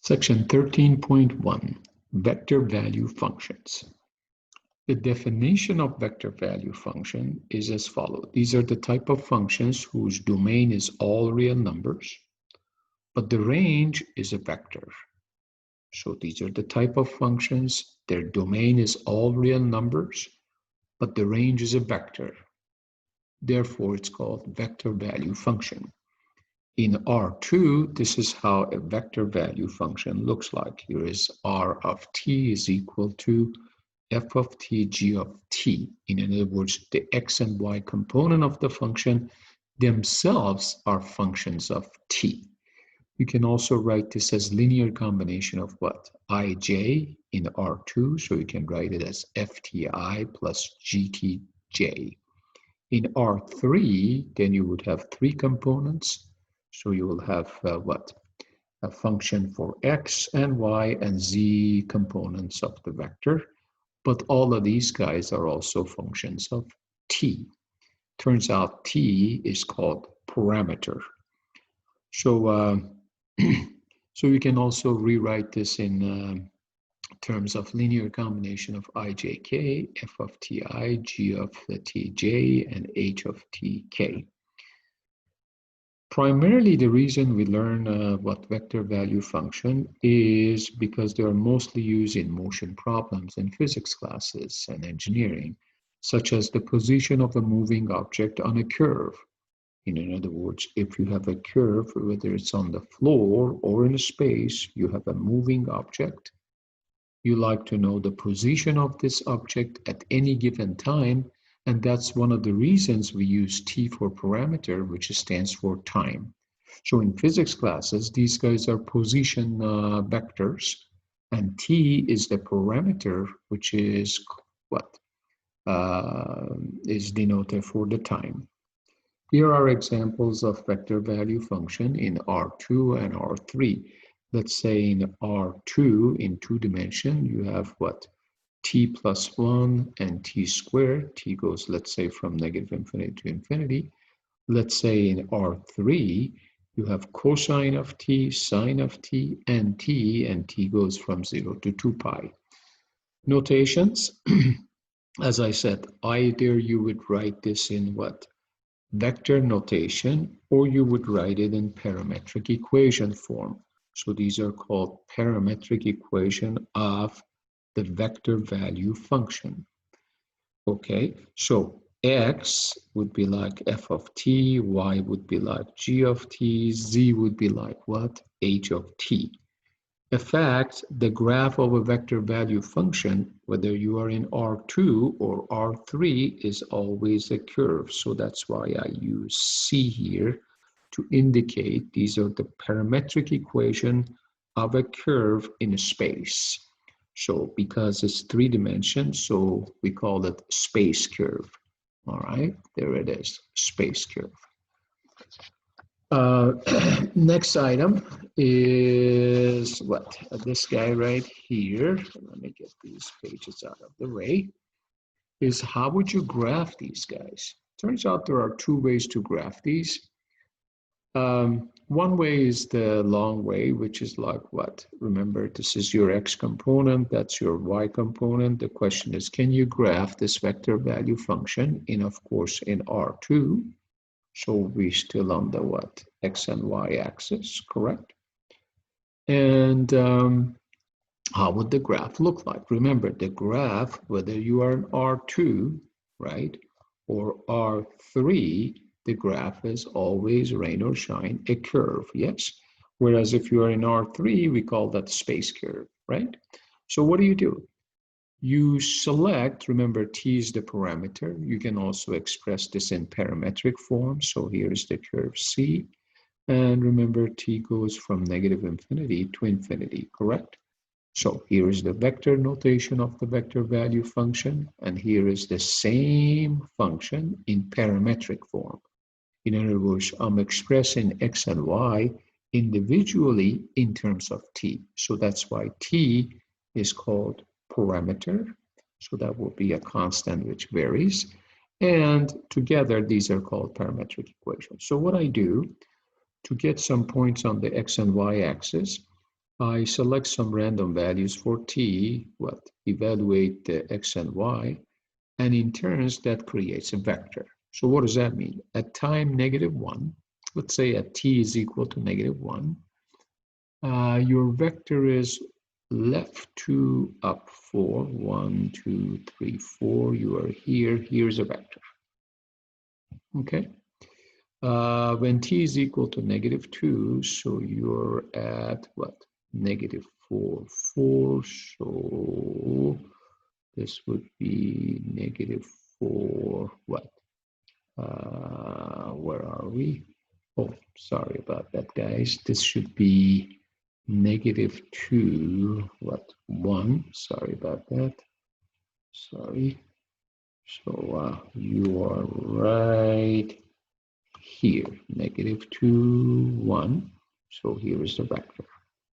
Section 13.1, Vector Value Functions. The definition of vector value function is as follows. These are the type of functions whose domain is all real numbers, but the range is a vector. So these are the type of functions, their domain is all real numbers, but the range is a vector. Therefore, it's called vector value function. In R2, this is how a vector value function looks like. Here is R of t is equal to f of t, g of t. In other words, the x and y component of the function themselves are functions of t. You can also write this as linear combination of what? ij in R2, so you can write it as fti plus gtj. In R3, then you would have three components. So you will have what? A function for x and y and z components of the vector. But all of these guys are also functions of t. Turns out t is called parameter. So, so you can also rewrite this in terms of linear combination of ijk, f of ti, g of the tj, and h of tk. Primarily, the reason we learn what vector value function is because they are mostly used in motion problems in physics classes and engineering, such as the position of a moving object on a curve. In other words, if you have a curve, whether it's on the floor or in a space, you have a moving object. You like to know the position of this object at any given time. And that's one of the reasons we use t for parameter, which stands for time. So in physics classes, these guys are position vectors, and t is the parameter, which is what is denoted for the time. Here are examples of vector value function in R2 and R3. Let's say in R2, in 2 dimension, you have what? T plus 1 and t squared. T goes, let's say, from negative infinity to infinity. Let's say in R3, you have cosine of t, sine of t, and t goes from 0 to 2 pi. Notations, as I said, either you would write this in what? Vector notation, or you would write it in parametric equation form. So these are called parametric equation of the vector value function. Okay, so x would be like f of t, y would be like g of t, z would be like what? H of t. In fact, the graph of a vector value function, whether you are in R2 or R3, is always a curve. So that's why I use C here to indicate these are the parametric equation of a curve in a space. So because it's 3 dimensions, so we call it space curve. All right, there it is, space curve. Next item is what? This guy right here. Let me get these pages out of the way. Is how would you graph these guys? Turns out there are 2 ways to graph these. One way is the long way, which is like what? Remember, this is your x component, that's your y component. The question is, can you graph this vector value function in, of course, in R2? So we're still on the what? X and y axis, correct? And how would the graph look like? Remember, the graph, whether you are in R2, right, or R3, the graph is always rain or shine, a curve, yes? Whereas if you are in R3, we call that space curve, right? So what do? You select, remember t is the parameter. You can also express this in parametric form. So here is the curve C. And remember t goes from negative infinity to infinity, correct? So here is the vector notation of the vector value function. And here is the same function in parametric form. In other words, I'm expressing x and y individually in terms of t. So that's why t is called parameter. So that will be a constant which varies. And together, these are called parametric equations. So what I do to get some points on the x and y axis, I select some random values for t, evaluate the x and y, and in turns that creates a vector. So what does that mean? At time -1, let's say at t is equal to -1, your vector is left 2, up 4, 1, 2, 3, 4. You are here. Here's a vector. Okay. When t is equal to -2, so you're at what? -4, 4. So this would be -4. What? Where are we? Oh, sorry about that, guys. This should be -2, 1. Sorry about that. Sorry. So you are right here, -2, 1. So here is the vector.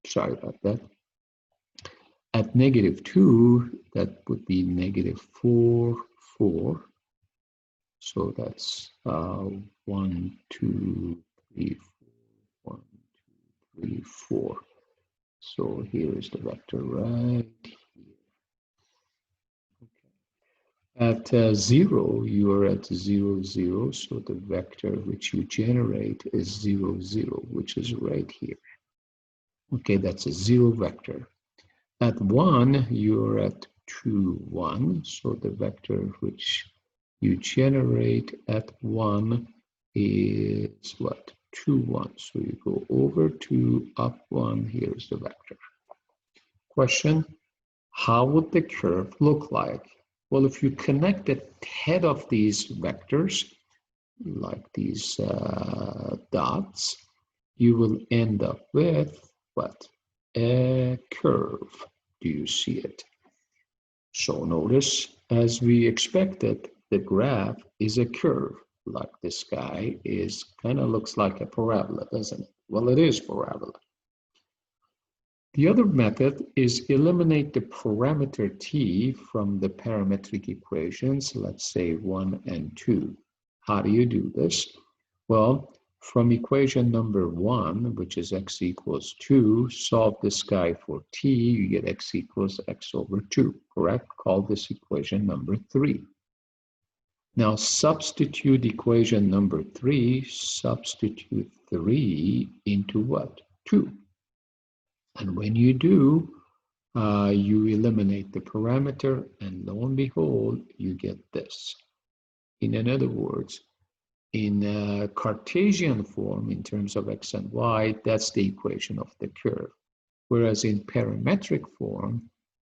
Sorry about that. At -2, that would be -4, 4. So that's 1, 2, 3, 4, 1, 2, 3, 4. So here is the vector right here. Okay. At 0, you are at 0, 0. So the vector which you generate is 0, 0, which is right here. Okay, that's a 0 vector. At 1, you're at 2, 1. So the vector which you generate at 1 is what? 2, 1. So you go over 2, up 1. Here's the vector. Question: how would the curve look like? Well, if you connect the head of these vectors, like these dots, you will end up with what? A curve. Do you see it? So notice, as we expected, the graph is a curve. Like this guy is kind of looks like a parabola, doesn't it? Well, it is parabola. The other method is eliminate the parameter t from the parametric equations, let's say 1 and 2. How do you do this? Well, from equation number 1, which is x equals 2, solve this guy for t, you get x equals x over 2, correct? Call this equation number 3. Now substitute equation number 3, substitute 3 into what? 2. And when you do, you eliminate the parameter, and lo and behold, you get this. In other words, in Cartesian form, in terms of x and y, that's the equation of the curve. Whereas in parametric form,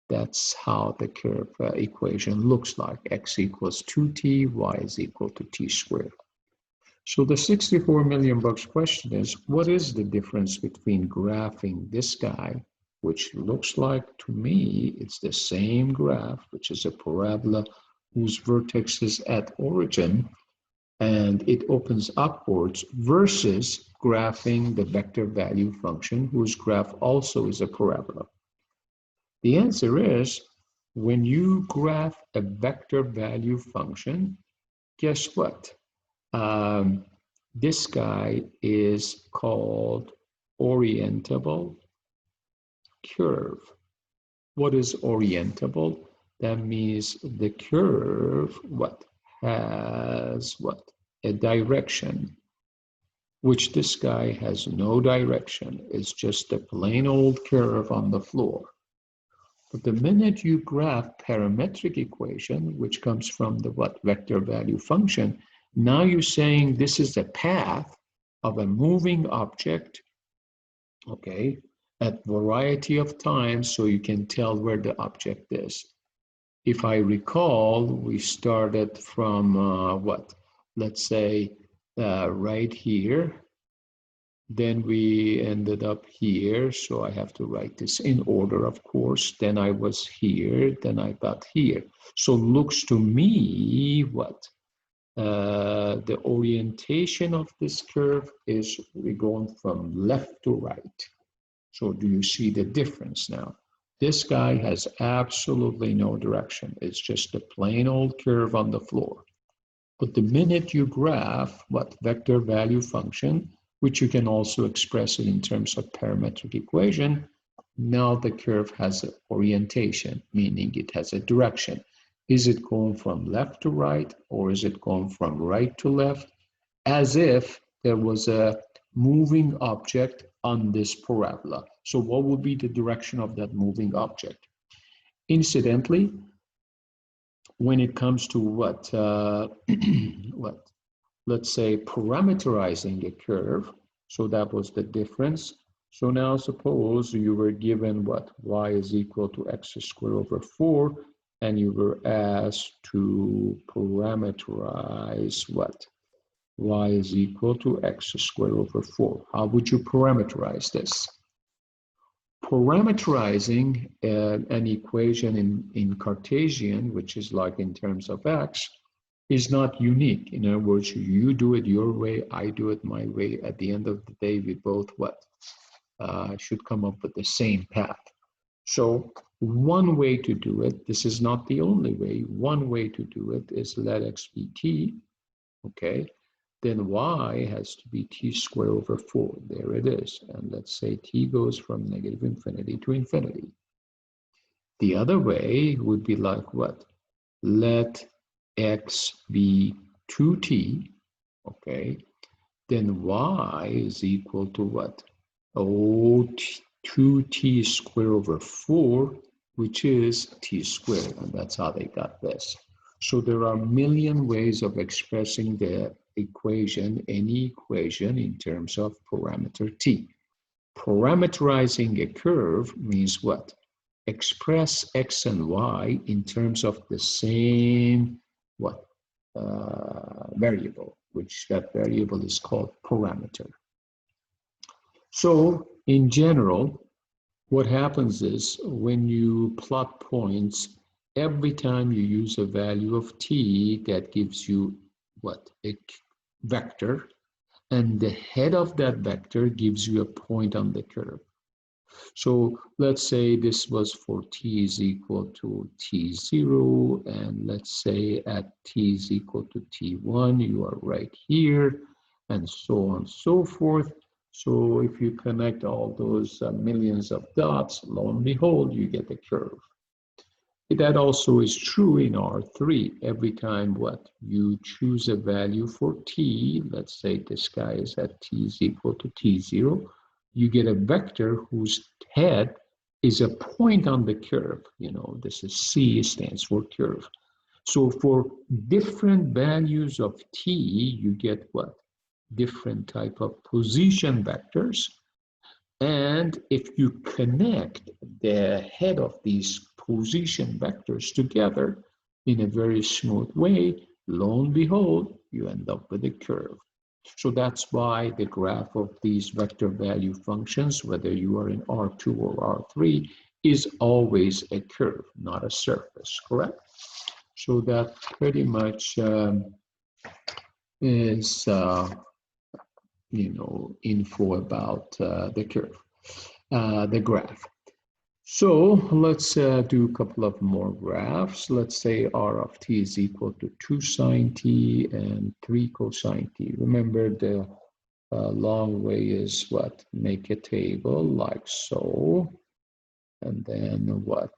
that's how the curve equation looks like. X equals 2t, y is equal to t squared. So the 64 million bucks question is, what is the difference between graphing this guy, which looks like, to me, it's the same graph, which is a parabola whose vertex is at origin, and it opens upwards, versus graphing the vector value function, whose graph also is a parabola? The answer is, when you graph a vector value function, guess what? This guy is called Orientable Curve. What is orientable? That means the curve, has a direction, which this guy has no direction. It's just a plain old curve on the floor. But the minute you graph parametric equation, which comes from the vector value function, now you're saying this is the path of a moving object, okay, at variety of times, so you can tell where the object is. If I recall, we started from let's say right here. Then we ended up here, so I have to write this in order, of course. Then I was here, then I got here. So looks to me the orientation of this curve is we're going from left to right. So do you see the difference now? This guy has absolutely no direction. It's just a plain old curve on the floor. But the minute you graph vector value function, which you can also express it in terms of parametric equation, Now the curve has an orientation, meaning it has a direction. Is it going from left to right, or is it going from right to left? As if there was a moving object on this parabola. So what would be the direction of that moving object? Incidentally, when it comes to what let's say parameterizing a curve, so that was the difference. So now suppose you were given what? Y is equal to x squared over 4, and you were asked to parameterize what? Y is equal to x squared over 4. How would you parameterize this? Parameterizing an equation in Cartesian, which is like in terms of x, is not unique. In other words, you do it your way, I do it my way. At the end of the day, we both what? Should come up with the same path. So one way to do it, this is not the only way, one way to do it is let x be t, okay? Then y has to be t squared over 4. There it is. And let's say t goes from negative infinity to infinity. The other way would be like what? Let x be 2t, okay? Then y is equal to what? Oh, 2t squared over 4, which is t squared. And that's how they got this. So there are a million ways of expressing the equation, any equation, in terms of parameter t. Parameterizing a curve means what? Express x and y in terms of the same what? Variable, which that variable is called parameter. So in general, what happens is when you plot points, every time you use a value of t, that gives you what? A vector, and the head of that vector gives you a point on the curve. So let's say this was for t is equal to t0, and let's say at t is equal to t1, you are right here, and so on and so forth. So if you connect all those millions of dots, lo and behold, you get the curve. That also is true in R3. Every time what? You choose a value for t, let's say this guy is at t is equal to t0, you get a vector whose head is a point on the curve. You know, this is C, stands for curve. So for different values of t, you get what? Different type of position vectors. And if you connect the head of these position vectors together in a very smooth way, lo and behold, you end up with a curve. So that's why the graph of these vector value functions, whether you are in R2 or R3, is always a curve, not a surface, correct? So that pretty much is info about the curve, the graph. So let's do a couple of more graphs. Let's say R of t is equal to 2 sine t and 3 cosine t. Remember, the long way is what? Make a table like so, and then what?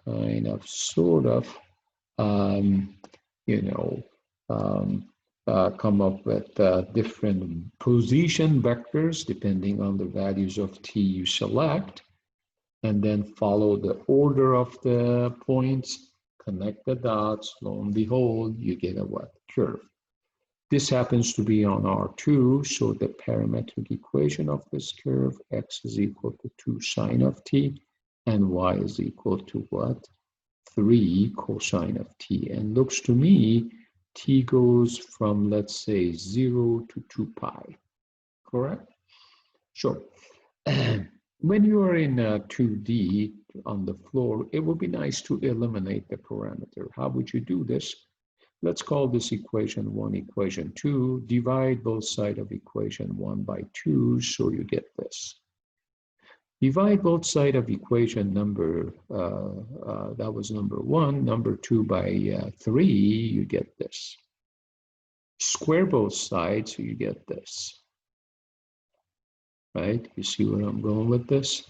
Kind of, sort of, come up with different position vectors depending on the values of t you select, and then follow the order of the points, connect the dots, lo and behold, you get a what? Curve. This happens to be on R2, so the parametric equation of this curve, x is equal to 2 sine of t, and y is equal to what? 3 cosine of t. And looks to me, t goes from, let's say, 0 to 2 pi, correct? Sure. When you are in 2D on the floor, it would be nice to eliminate the parameter. How would you do this? Let's call this equation 1, equation 2. Divide both sides of equation 1 by 2, so you get this. Divide both sides of equation number, that was number 1, number 2 by 3, you get this. Square both sides, so you get this. Right? You see where I'm going with this?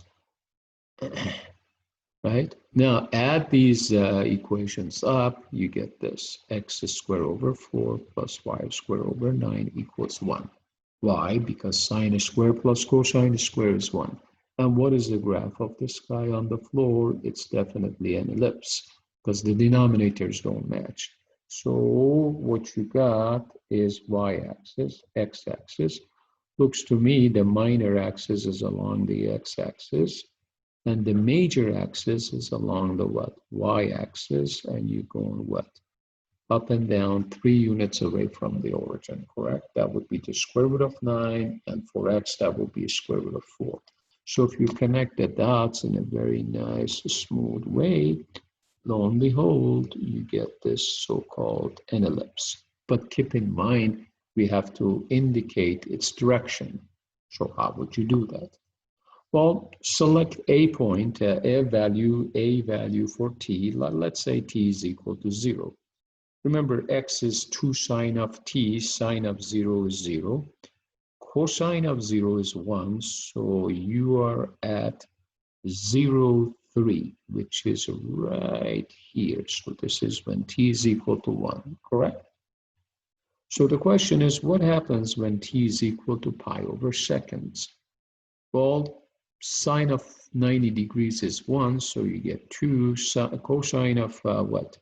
Right? Now add these equations up, you get this. X squared over 4 plus y squared over 9 equals 1. Why? Because sine squared plus cosine squared is 1. And what is the graph of this guy on the floor? It's definitely an ellipse because the denominators don't match. So what you got is y-axis, x-axis. Looks to me the minor axis is along the x-axis and the major axis is along the what? Y-axis, and you're going what? Up and down 3 units away from the origin, correct? That would be the square root of 9, and for x, that would be square root of 4. So if you connect the dots in a very nice, smooth way, lo and behold, you get this so-called an ellipse. But keep in mind, we have to indicate its direction. So how would you do that? Well, select a point, a value for t. Let's say t is equal to 0. Remember, x is 2 sine of t, sine of 0 is 0. Cosine of 0 is 1, so you are at 0, 3, which is right here. So this is when t is equal to 1, correct? So the question is, what happens when t is equal to pi over seconds? Well, sine of 90 degrees is 1, so you get 2. Cosine of what?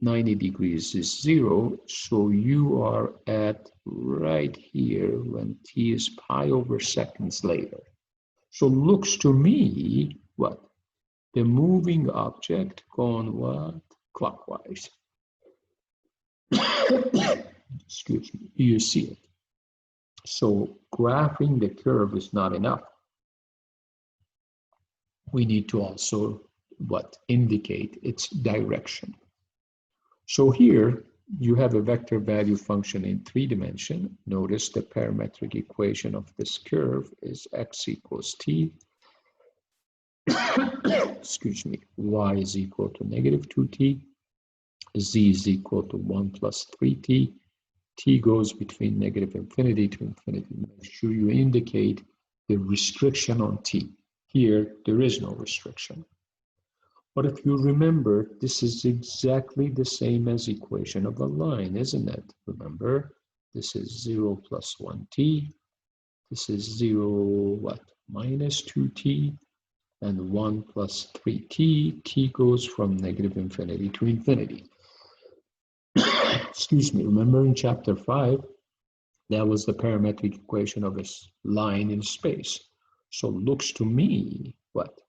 90 degrees is 0, so you are at right here when t is pi over seconds later. So looks to me, what? The moving object going what? Clockwise. Excuse me, you see it. So graphing the curve is not enough. We need to also what? Indicate its direction. So here you have a vector value function in 3 dimensions. Notice the parametric equation of this curve is x equals t. Excuse me, y is equal to negative 2t, z is equal to 1 plus 3t, t goes between negative infinity to infinity. Make sure you indicate the restriction on t. Here, there is no restriction. But if you remember, this is exactly the same as equation of a line, isn't it? Remember, this is 0 plus 1t. This is 0, what? Minus 2t. And 1 plus 3t. T goes from negative infinity to infinity. Excuse me. Remember in chapter 5, that was the parametric equation of a line in space. So looks to me, what?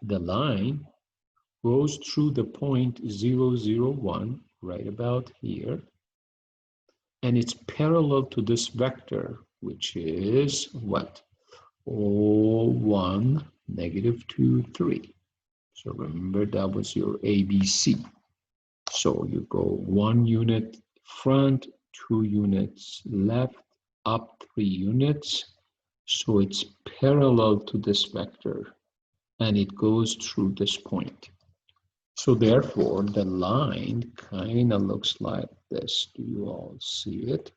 The line goes through the point 0, 0, 1, right about here, and it's parallel to this vector, which is what? 1, negative 2, 3. So remember that was your ABC. So you go 1 unit front, 2 units left, up 3 units. So it's parallel to this vector, and it goes through this point. So therefore, the line kind of looks like this. Do you all see it?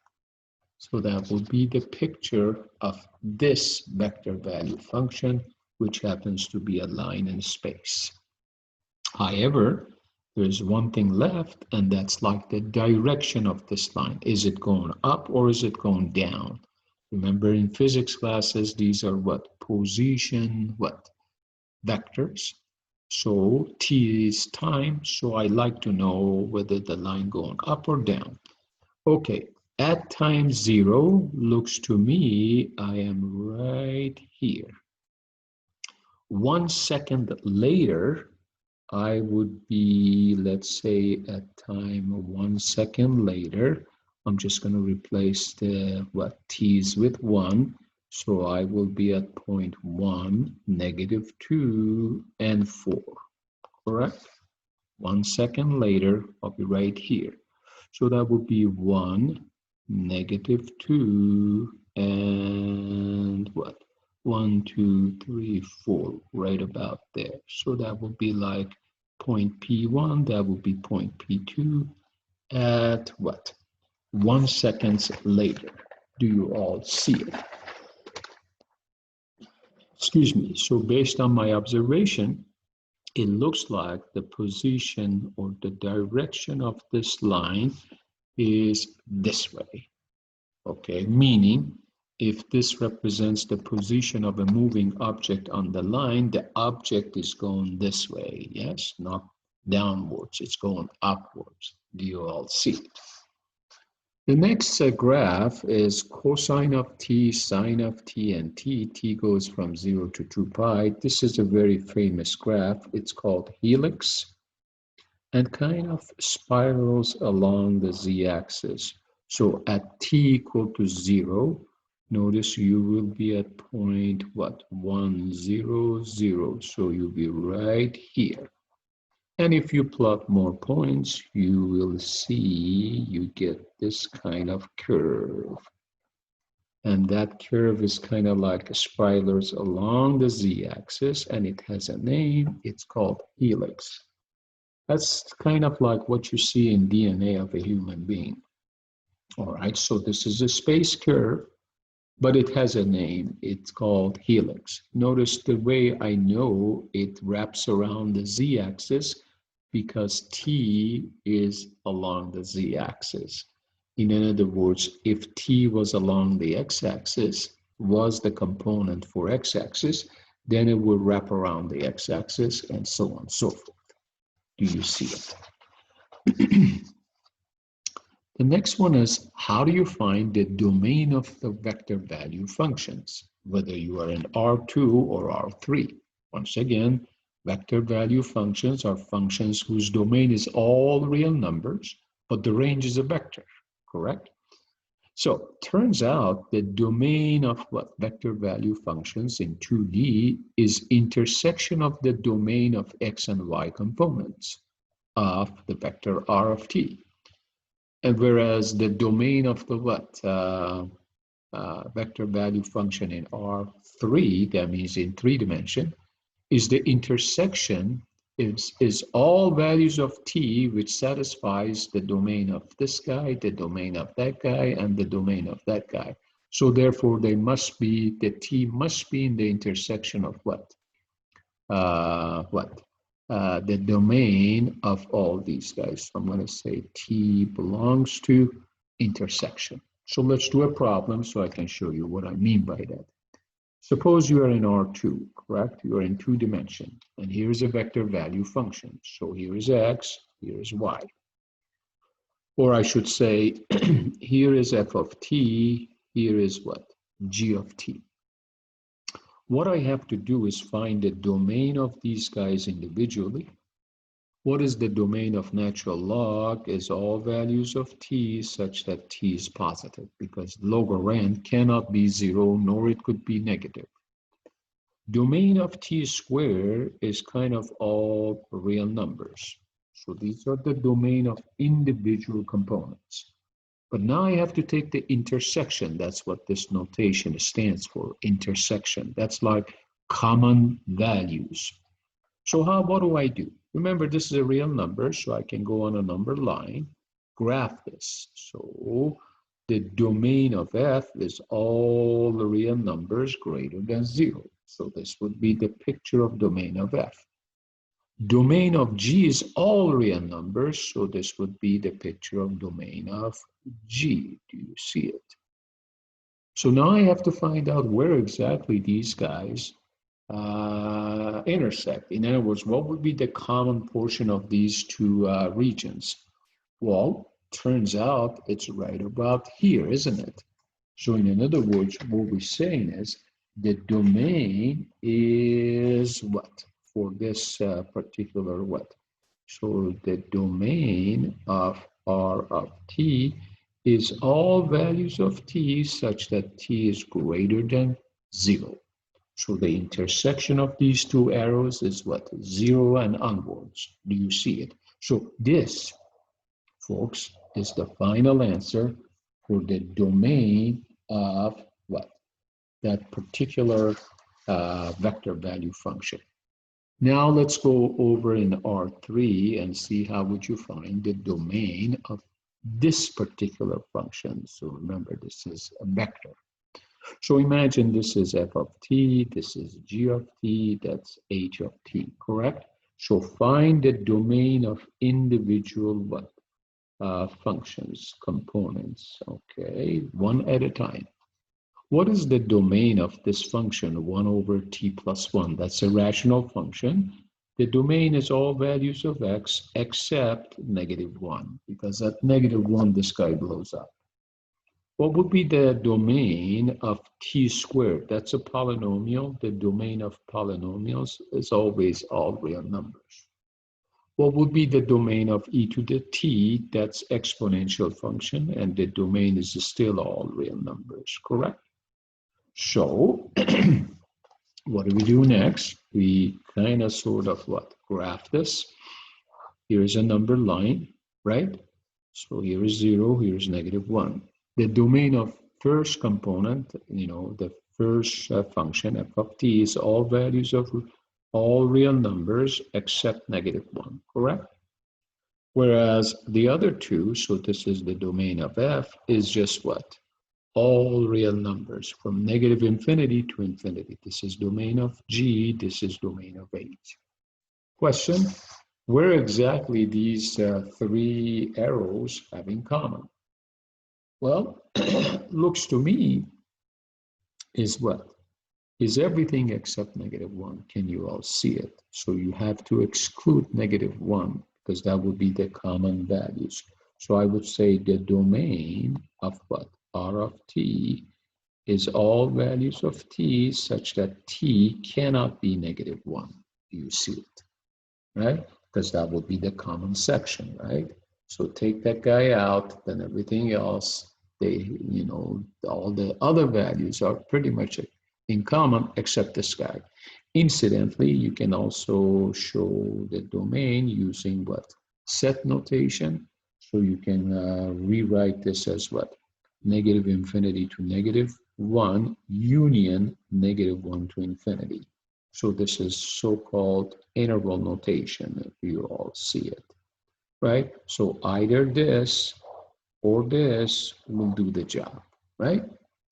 So that would be the picture of this vector value function, which happens to be a line in space. However, there's one thing left, and that's like the direction of this line. Is it going up or is it going down? Remember in physics classes, these are what? Position, what? Vectors. So t is time, so I like to know whether the line going up or down. Okay, at time 0, looks to me, I am right here. 1 second later, I would be, let's say at time 1 second later, I'm just going to replace the what t's with 1. So I will be at point 1, negative 2, and 4, correct? 1 second later, I'll be right here. So that would be 1, negative 2, and what? 1, 2, 3, 4, right about there. So that would be like point P1, that would be point P2 at what? 1 second later. Do you all see it? excuse me, so based on my observation, it looks like the position or the direction of this line is this way, okay? Meaning, if this represents the position of a moving object on the line, the object is going this way, yes? Not downwards, it's going upwards. Do you all see it? The next graph is cosine of t, sine of t, and t goes from 0 to 2 pi. This is a very famous graph. It's called Helix and kind of spirals along the z-axis. So at t equal to 0, notice you will be at point, what, 1, 0, 0. So you'll be right here. And if you plot more points, you will see you get this kind of curve. And that curve is kind of like spirals along the z-axis, and it has a name. It's called helix. That's kind of like what you see in DNA of a human being. All right, so this is a space curve, but it has a name. It's called helix. Notice the way I know it wraps around the z-axis because t is along the z-axis. In other words, if t was along the x-axis, was the component for x-axis, then it would wrap around the x-axis and so on and so forth. Do you see it? The next one is, how do you find the domain of the vector value functions, whether you are in R2 or R3? Once again, vector value functions are functions whose domain is all real numbers, but the range is a vector, correct? So turns out the domain of what vector value functions in 2D is intersection of the domain of x and y components of the vector R of t. And whereas the domain of the vector value function in R3, that means in 3 dimension, is the intersection is all values of t which satisfies the domain of this guy, the domain of that guy, and the domain of that guy. So therefore, they must be, the t must be in the intersection of what? The domain of all these guys. So I'm going to say t belongs to intersection. So let's do a problem so I can show you what I mean by that. Suppose you are in R2, correct? You are in 2 dimension, and here is a vector value function. So here is x, here is y. Or I should say, here is f of t, here is what? G of t. What I have to do is find the domain of these guys individually. What is the domain of natural log is all values of t such that t is positive, because logorand cannot be 0, nor it could be negative. Domain of t squared is kind of all real numbers. So these are the domain of individual components. But now I have to take the intersection. That's what this notation stands for, intersection. That's like common values. So what do I do? Remember, this is a real number, so I can go on a number line, graph this. So the domain of f is all the real numbers greater than 0. So this would be the picture of domain of f. Domain of G is all real numbers, so this would be the picture of domain of G. Do you see it? So now I have to find out where exactly these guys intersect. In other words, what would be the common portion of these two regions? Well, turns out it's right about here, isn't it? So in other words, what we're saying is the domain is what? For this particular what? So the domain of R of t is all values of t such that t is greater than 0. So the intersection of these two arrows is what? 0 and onwards. Do you see it? So this, folks, is the final answer for the domain of what? That particular vector value function. Now let's go over in R3 and see how would you find the domain of this particular function. So remember, this is a vector. So imagine this is f of t, this is g of t, that's h of t, correct? So find the domain of individual what? Functions, components, okay, one at a time. What is the domain of this function, 1 over t plus 1? That's a rational function. The domain is all values of x except -1, because at -1, the sky blows up. What would be the domain of t squared? That's a polynomial. The domain of polynomials is always all real numbers. What would be the domain of e to the t? That's exponential function, and the domain is still all real numbers, correct? So, what do we do next? We kind of sort of what? Graph this. Here is a number line, right? So here is 0, here is -1. The domain of first component, the first function, f of t, is all values of all real numbers except -1, correct? Whereas the other two, so this is the domain of f, is just what? All real numbers from -infinity to infinity. This is domain of g, this is domain of h. Question, where exactly these three arrows have in common? Well, looks to me is what? Is everything except -1. Can you all see it? So you have to exclude -1 because that would be the common values. So I would say the domain of what? R of t is all values of t such that t cannot be -1. Do you see it? Right? Because that would be the common section, right? So take that guy out, then everything else, all the other values are pretty much in common except this guy. Incidentally, you can also show the domain using what? Set notation. So you can rewrite this as what? -infinity to -1 union -1 to infinity. So this is so-called interval notation, if you all see it, right? So either this or this will do the job, right?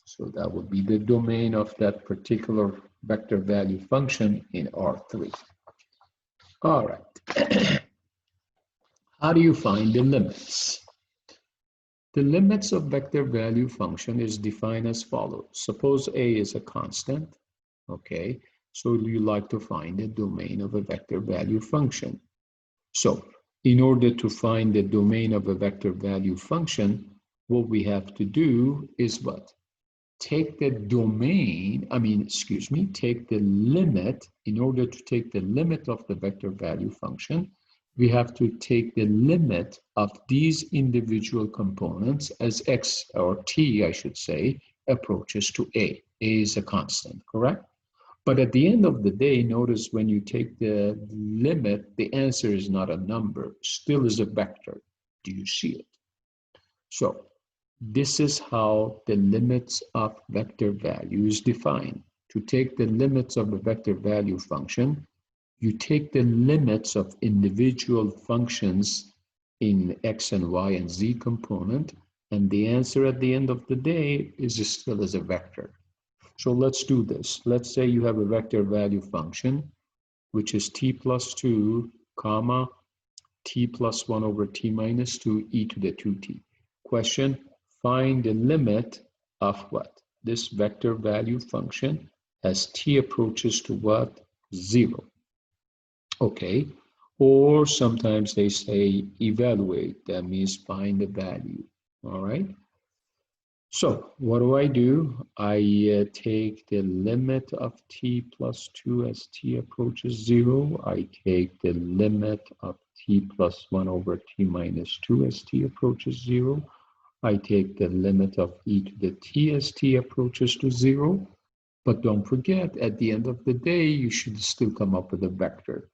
So that would be the domain of that particular vector value function in R3. All right. How do you find the limits? The limits of vector value function is defined as follows. Suppose A is a constant, okay? So you like to find the domain of a vector value function. So in order to find the domain of a vector value function, what we have to do is what? Take the domain, take the limit. In order to take the limit of the vector value function, we have to take the limit of these individual components as x, or t, I should say, approaches to A. A is a constant, correct? But at the end of the day, notice when you take the limit, the answer is not a number, still is a vector. Do you see it? So this is how the limits of vector value is defined. To take the limits of a vector value function, you take the limits of individual functions in x and y and z component, and the answer at the end of the day is still as a vector. So let's do this. Let's say you have a vector value function, which is t plus 2, comma, t plus 1 over t minus 2 e to the 2t. Question, find the limit of what? This vector value function as t approaches to what? 0. Okay, or sometimes they say evaluate, that means find the value, all right? So what do? I take the limit of t plus 2 as t approaches 0. I take the limit of t plus 1 over t minus 2 as t approaches 0. I take the limit of e to the t as t approaches to 0. But don't forget, at the end of the day, you should still come up with a vector.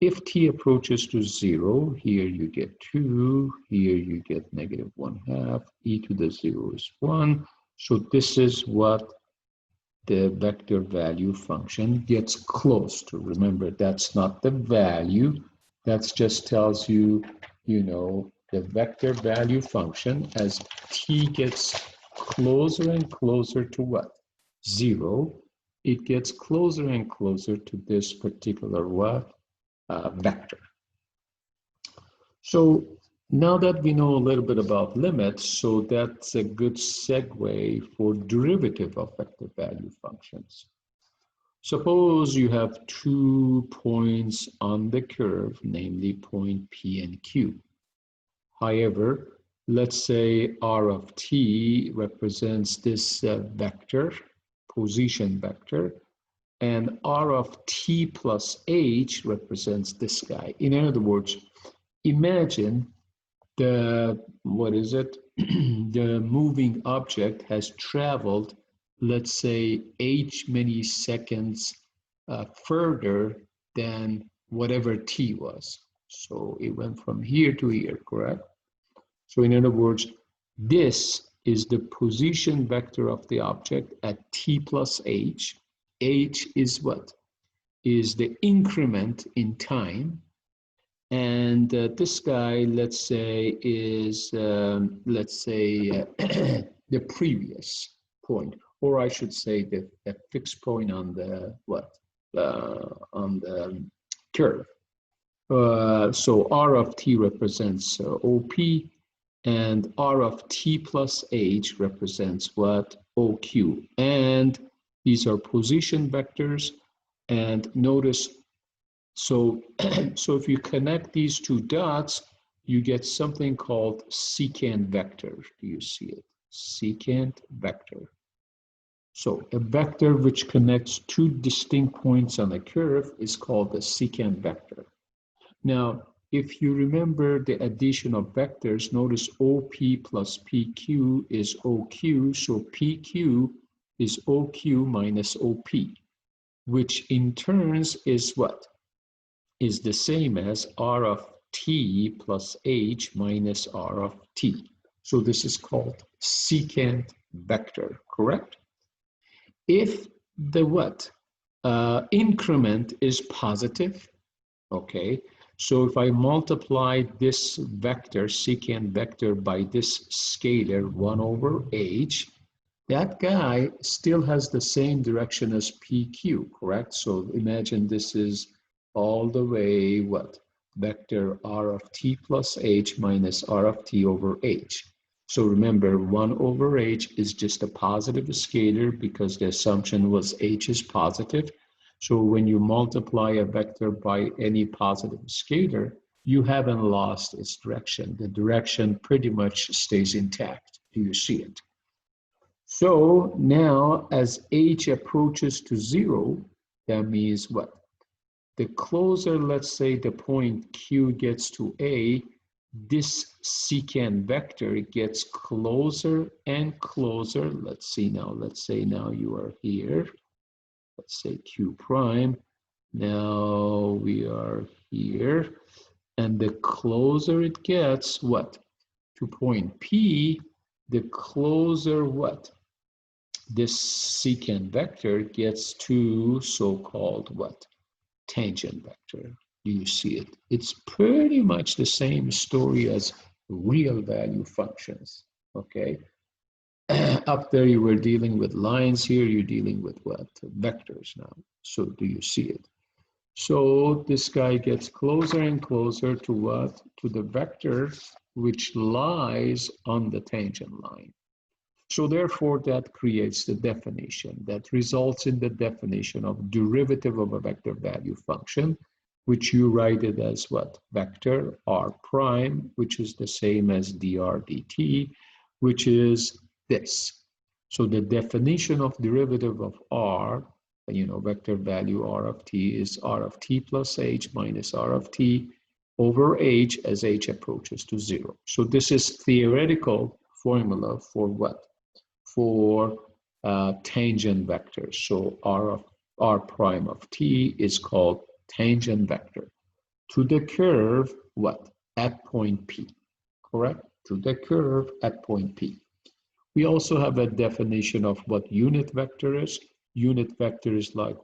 If t approaches to 0, here you get 2, here you get -1/2, e to the 0 is 1. So this is what the vector value function gets close to. Remember, that's not the value. That just tells you, the vector value function as t gets closer and closer to what? 0, it gets closer and closer to this particular vector. So now that we know a little bit about limits, so that's a good segue for derivative of vector value functions. Suppose you have 2 points on the curve, namely point P and Q. However, let's say R of t represents this vector, position vector, and R of t plus h represents this guy. In other words, imagine the moving object has traveled, let's say, h many seconds further than whatever t was. So it went from here to here, correct? So in other words, this is the position vector of the object at t plus h. H is what? Is the increment in time. And this guy, let's say, is, the previous point, or I should say the fixed point on the on the curve. So R of t represents OP, and R of t plus h represents what? OQ. And these are position vectors. And notice, so if you connect these two dots, you get something called secant vector. Do you see it? Secant vector. So a vector which connects two distinct points on a curve is called the secant vector. Now, if you remember the addition of vectors, notice OP plus PQ is OQ, so PQ is OQ minus OP, which in turns is what? Is the same as R of t plus h minus R of t. So this is called secant vector, correct? If the increment is positive, okay, so if I multiply this vector, secant vector, by this scalar 1 over h, that guy still has the same direction as PQ, correct? So imagine this is all the way, vector R of t plus h minus R of t over h. So remember, 1 over h is just a positive scalar because the assumption was h is positive. So when you multiply a vector by any positive scalar, you haven't lost its direction. The direction pretty much stays intact. Do you see it? So now as h approaches to 0, that means what? The closer, let's say, the point Q gets to A, this secant vector gets closer and closer. Let's say now you are here. Let's say Q prime. Now we are here. And the closer it gets, to point P, the closer this secant vector gets to so-called tangent vector. Do you see it? It's pretty much the same story as real value functions, okay? Up there you were dealing with lines, here you're dealing with vectors now. So do you see it? So this guy gets closer and closer to to the vector which lies on the tangent line. So therefore that creates the definition that results in the definition of derivative of a vector value function, which you write it as vector R prime, which is the same as dr dt, which is this. So the definition of derivative of R, vector value R of t, is R of t plus h minus R of t over h as h approaches to 0. So this is theoretical formula for for tangent vectors. So R prime of t is called tangent vector to the curve at point P, correct? To the curve at point P. We also have a definition of what unit vector is. Unit vector is like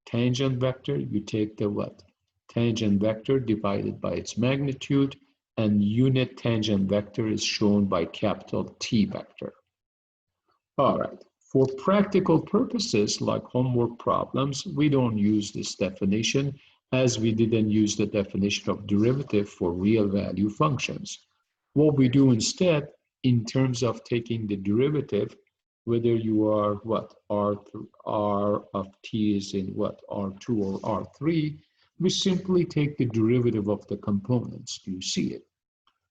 tangent vector. You take the tangent vector divided by its magnitude, and unit tangent vector is shown by capital T vector. All right, For practical purposes like homework problems, we don't use this definition as we didn't use the definition of derivative for real value functions. What we do instead, in terms of taking the derivative, whether you are what, R of t is in what, R2 or R3, we simply take the derivative of the components. Do you see it?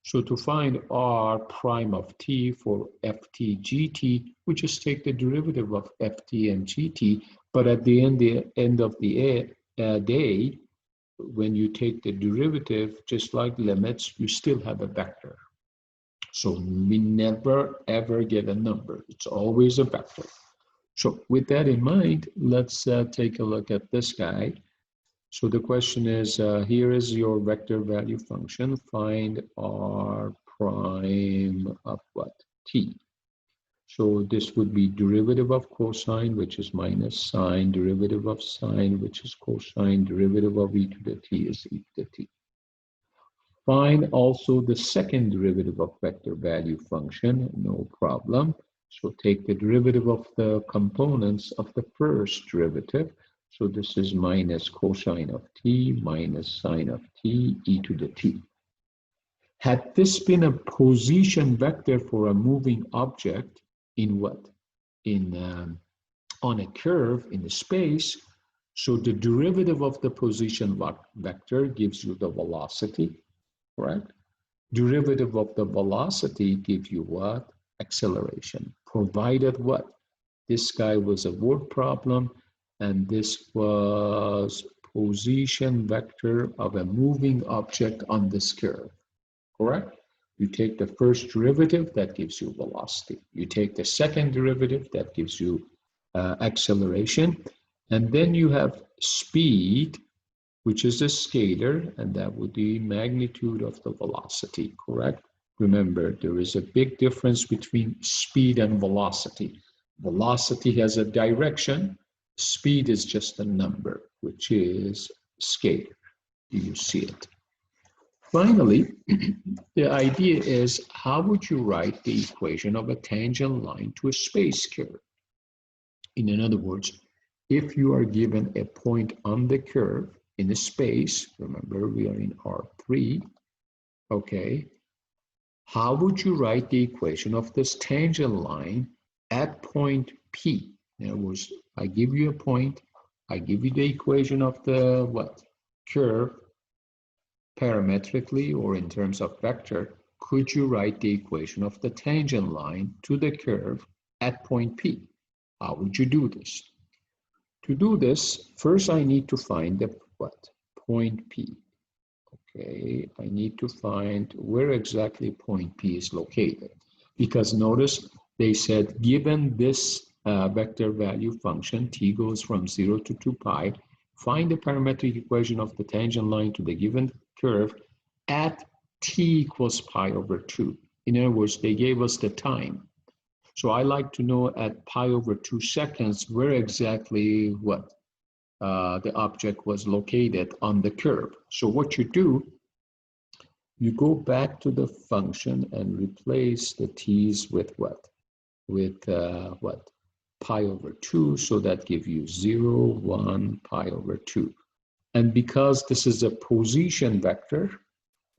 So to find R prime of t for ft gt, we just take the derivative of ft and gt, but at the end of the day, when you take the derivative, just like limits, you still have a vector. So we never ever get a number. It's always a vector. So with that in mind, let's take a look at this guy. So the question is, here is your vector value function. Find R prime of what? T. So this would be derivative of cosine, which is minus sine, derivative of sine, which is cosine, derivative of e to the t is e to the t. Find also the second derivative of vector value function, no problem. So take the derivative of the components of the first derivative. So this is minus cosine of t minus sine of t e to the t. Had this been a position vector for a moving object in what? On a curve in the space, so the derivative of the position vector gives you the velocity, correct? Derivative of the velocity gives you what? Acceleration, provided what? This guy was a word problem, and this was position vector of a moving object on this curve, correct? You take the first derivative, that gives you velocity. You take the second derivative, that gives you acceleration. And then you have speed, which is a scalar, and that would be magnitude of the velocity, correct? Remember, there is a big difference between speed and velocity. Velocity has a direction. Speed is just a number, which is scalar. Do you see it? Finally, the idea is, how would you write the equation of a tangent line to a space curve? In other words, if you are given a point on the curve in a space, remember we are in R3, okay, how would you write the equation of this tangent line at point P? In other words, I give you a point, I give you the equation of the what? Curve, parametrically or in terms of vector. Could you write the equation of the tangent line to the curve at point P? How would you do this? To do this, first I need to find the what? Point P. Okay, I need to find where exactly point P is located. Because notice they said given this vector value function, t goes from 0 to 2 pi, find the parametric equation of the tangent line to the given curve at t equals pi over 2. In other words, they gave us the time. So I like to know at pi over 2 seconds where exactly what the object was located on the curve. So what you do, you go back to the function and replace the t's with what? With what? Pi over 2, so that gives you 0, 1, pi over 2. And because this is a position vector,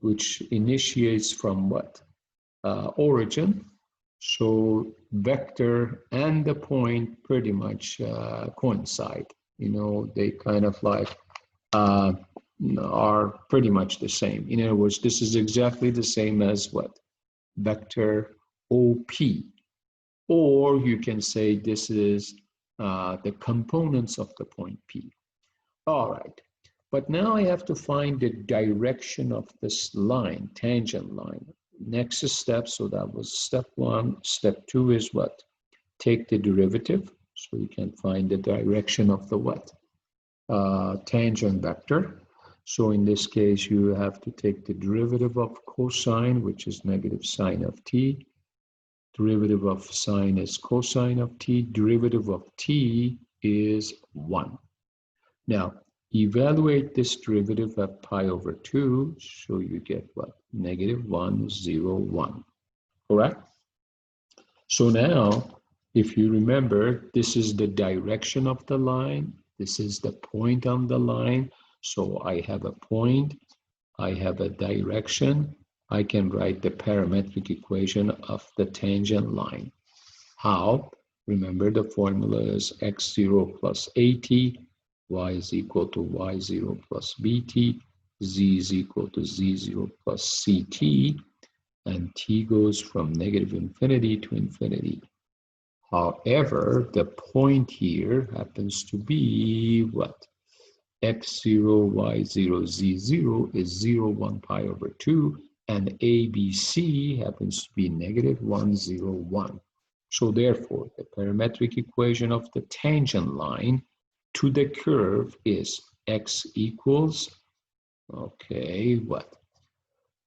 which initiates from what? Origin. So vector and the point pretty much coincide. You know, they kind of like are pretty much the same. In other words, this is exactly the same as what? Vector OP. Or you can say this is the components of the point P. All right, but now I have to find the direction of this line, tangent line. Next step, so that was step 1. Step 2 is what? Take the derivative, so you can find the direction of the what? Tangent vector. So in this case, you have to take the derivative of cosine, which is negative sine of t. Derivative of sine is cosine of t. Derivative of t is 1. Now, evaluate this derivative at pi over 2, so you get what? Negative 1, 0, 1. Correct? So now, If you remember, this is the direction of the line. This is the point on the line. So I have a point, I have a direction. I can write the parametric equation of the tangent line. How? Remember the formula is x0 plus at, y is equal to y0 plus bt, z is equal to z0 plus ct, and t goes from negative infinity to infinity. However, the point here happens to be what? x0, y0, z0 is 0, 1 pi over 2, and ABC happens to be negative 1, 0, 1. So therefore, the parametric equation of the tangent line to the curve is x equals, okay, what?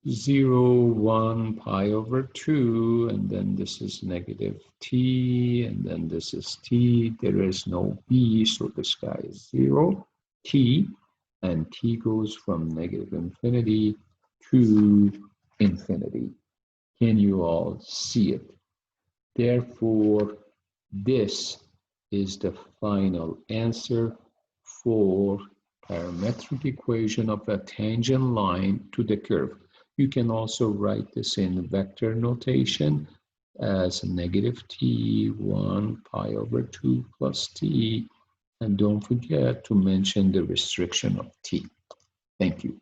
0, 1 pi over 2, and then this is negative t, and then this is t. There is no b, so this guy is 0. T, and t goes from negative infinity to infinity. Can you all see it? Therefore, this is the final answer for parametric equation of a tangent line to the curve. You can also write this in vector notation as negative t, 1 pi over 2 plus t. And don't forget to mention the restriction of t. Thank you.